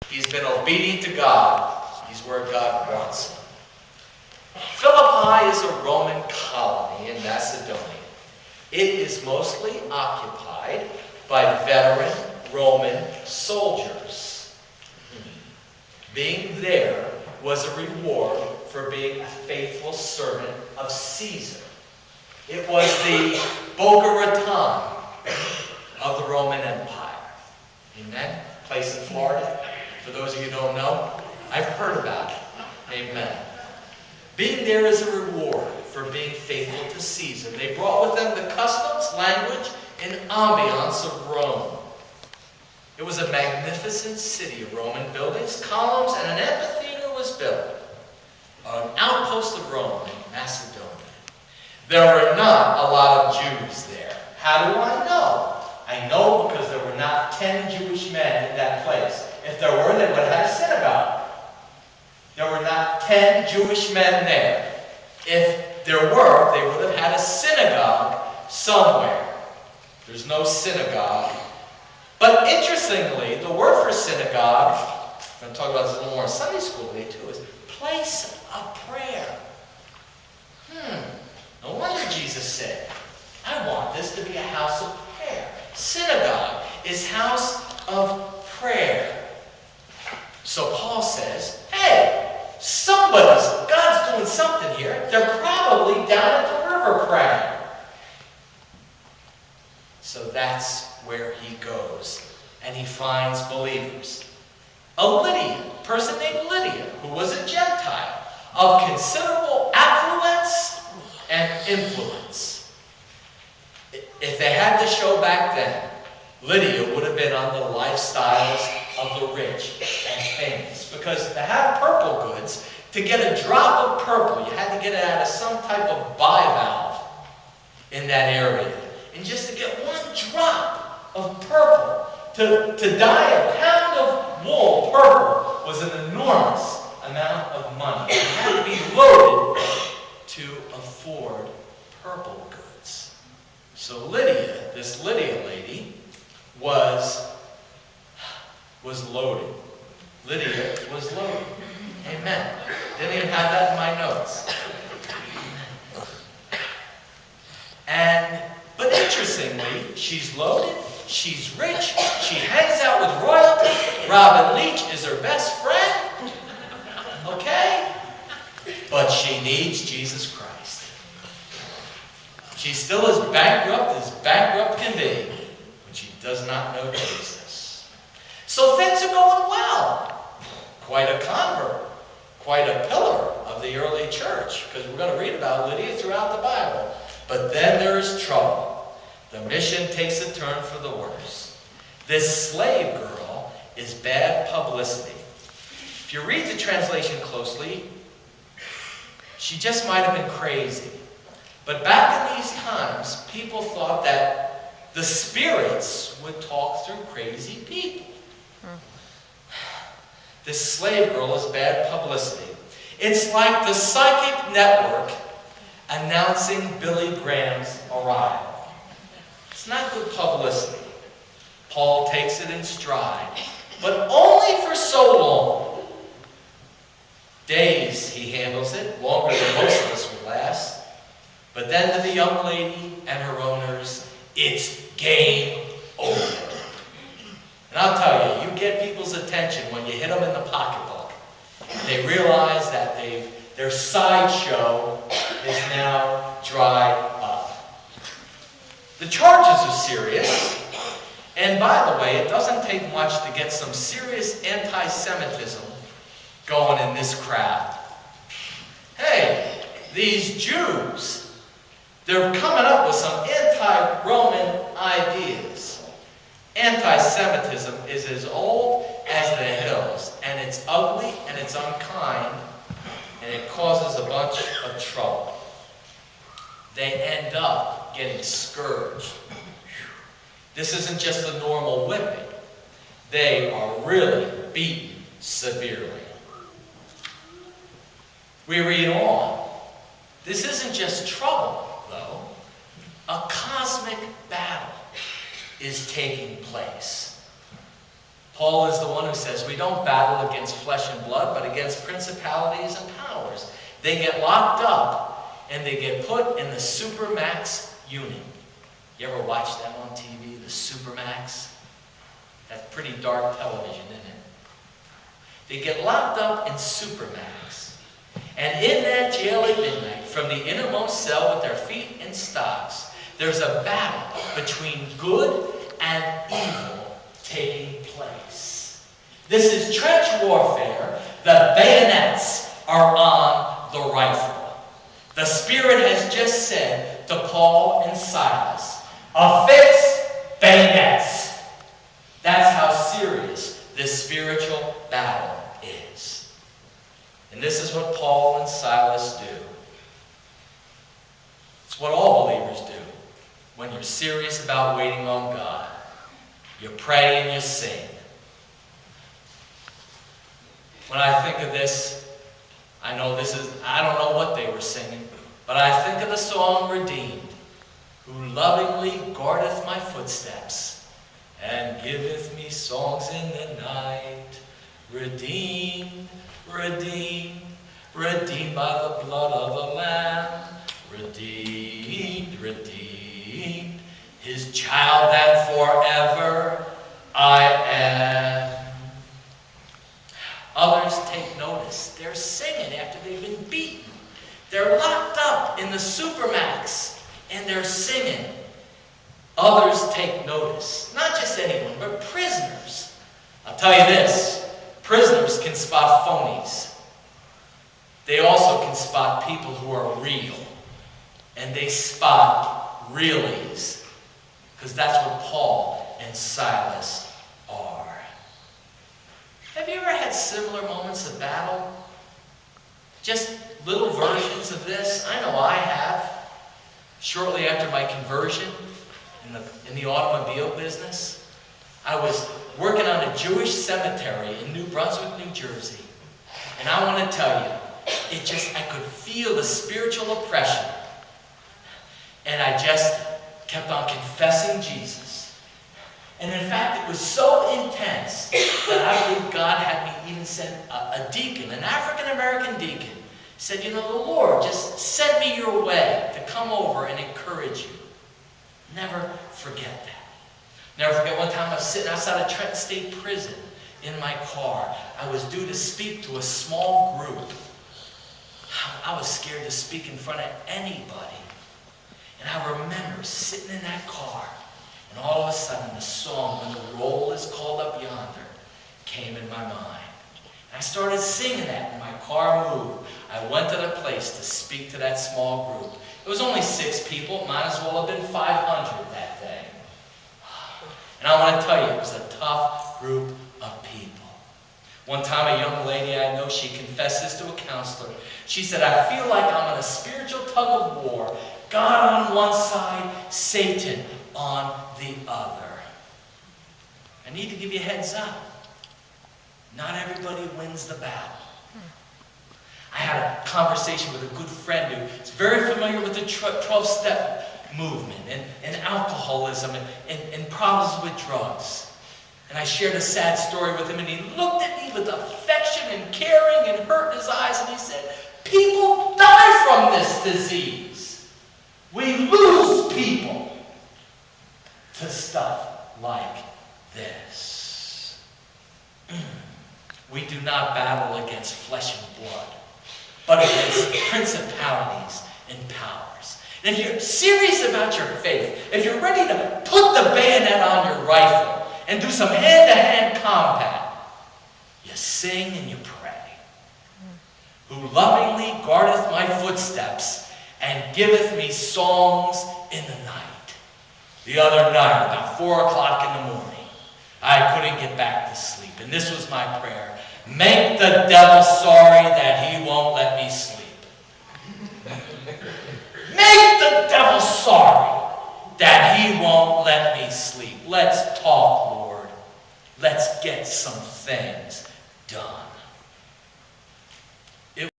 He's been obedient to God. He's where God wants him. Philippi is a Roman colony in Macedonia. It is mostly occupied by veteran Roman soldiers. Being there was a reward for being a faithful servant of Caesar. It was the Boca Raton of the Roman Empire. Amen? Place in Florida. For those of you who don't know, I've heard about it. Amen. Being there is a reward for being faithful to Caesar. They brought with them the customs, language, and ambiance of Rome. It was a magnificent city of Roman buildings, columns, and an amphitheater was built on an outpost of Rome in Macedonia. There were not a lot of Jews there. How do I know? I know because there were not 10 Jewish men in that place. If there were, they would have had a synagogue. There were not 10 Jewish men there. If there were, they would have had a synagogue somewhere. There's no synagogue. But interestingly, the word for synagogue, I'm going to talk about this a little more in Sunday school today too, is place of prayer. No wonder Jesus said, I want this to be a house of prayer. Synagogue is house of prayer. So Paul says, hey, God's doing something here. They're probably down at the river praying. So that's where he goes. And he finds believers. A person named Lydia, who was a Gentile, of considerable affluence and influence. If they had the show back then, Lydia would have been on the lifestyles of the rich and famous. Because to have purple goods, to get a drop of purple, you had to get it out of some type of bivalve in that area. And just to get one drop of purple, to dye a pound of wool purple was an enormous amount of money. You had to be loaded to afford purple goods. So Lydia, this Lydia lady, was loaded. Lydia was loaded. Amen. Didn't even have that in my notes. But interestingly, she's loaded, she's rich, she hangs out with royalty. Robin Leach is her best friend. Okay? But she needs Jesus Christ. She's still as bankrupt can be, but she does not know Jesus. So things are going well. Quite a convert. Quite a pillar of the early church, because we're going to read about Lydia throughout the Bible. But then there is trouble. The mission takes a turn for the worse. This slave girl is bad publicity. If you read the translation closely, she just might have been crazy. But back in these times, people thought that the spirits would talk through crazy people. This slave girl is bad publicity. It's like the psychic network announcing Billy Graham's arrival. It's not good publicity. Paul takes it in stride, but only for so long. Days he handles it, longer than most of us would last. But then to the young lady and her owners, it's game over. And I'll tell you, you get people's attention when you hit them in the pocketbook. They realize that their sideshow is now dried up. The charges are serious. And by the way, it doesn't take much to get some serious anti-Semitism going in this crowd. Hey, these Jews, they're coming up with some anti-Roman ideas. Anti-Semitism is as old as the hills, and it's ugly, and it's unkind, and it causes a bunch of trouble. They end up getting scourged. This isn't just a normal whipping. They are really beaten severely. We read on. This isn't just trouble, though. A cosmic battle is taking place. Paul is the one who says we don't battle against flesh and blood, but against principalities and powers. They get locked up and they get put in the Supermax unit. You ever watch them on TV, the Supermax? That's pretty dark television, isn't it? They get locked up in Supermax. And in that jail at midnight, from the innermost cell with their feet in stocks, there's a battle between good and evil taking place. This is trench warfare. The bayonets are on the rifle. The Spirit has just said to Paul and Silas, affix bayonets. That's how serious this spiritual battle is. And this is what Paul and Silas do. It's what all believers do when you're serious about waiting on God. You pray and you sing. When I think of this, I don't know what they were singing, but I think of the song Redeemed, who lovingly guardeth my footsteps and giveth me songs in the night. Redeemed, redeemed, redeemed by the blood of the Lamb. Redeemed, redeemed, his child and forever I am. Others take notice. They're singing after they've been beaten. They're locked up in the Supermax and they're singing. Others take notice. Not just anyone, but prisoners. I'll tell you this, prisoners can spot phonies. They also can spot people who are real. And they spot realies. Because that's what Paul and Silas are. Have you ever had similar moments of battle? Just little versions of this? I know I have. Shortly after my conversion in the automobile business, I was working on a Jewish cemetery in New Brunswick, New Jersey. And I want to tell you, I could feel the spiritual oppression. And I just kept on confessing Jesus. And in fact, it was so intense that I believe God had me even send a deacon, an African-American deacon, said, the Lord just sent me your way to come over and encourage you. Never forget that. Never forget one time I was sitting outside of Trenton State Prison in my car. I was due to speak to a small group. I was scared to speak in front of anybody. And I remember sitting in that car, and all of a sudden the song, When the Roll is Called Up Yonder, came in my mind. And I started singing that, and my car moved. I went to the place to speak to that small group. It was only 6 people. It might as well have been 500 that day. And I want to tell you, it was a tough group of people. One time, a young lady I know, she confessed this to a counselor. She said, I feel like I'm in a spiritual tug of war. God on one side, Satan on the other. I need to give you a heads up. Not everybody wins the battle. I had a conversation with a good friend who is very familiar with the 12-step movement and alcoholism and problems with drugs. And I shared a sad story with him, and he looked at me with affection and caring and hurt in his eyes, and he said, people die from this disease. We lose people to stuff like this. We do not battle against flesh and blood, but against principalities and powers. And if you're serious about your faith, if you're ready to put the bayonet on your rifle and do some hand-to-hand combat, you sing and you pray. Who lovingly guardeth my footsteps and giveth me songs in the night. The other night, about 4 o'clock in the morning, I couldn't get back to sleep. And this was my prayer. Make the devil sorry that he won't let me sleep. Make the devil sorry that he won't let me sleep. Let's talk, Lord. Let's get some things done.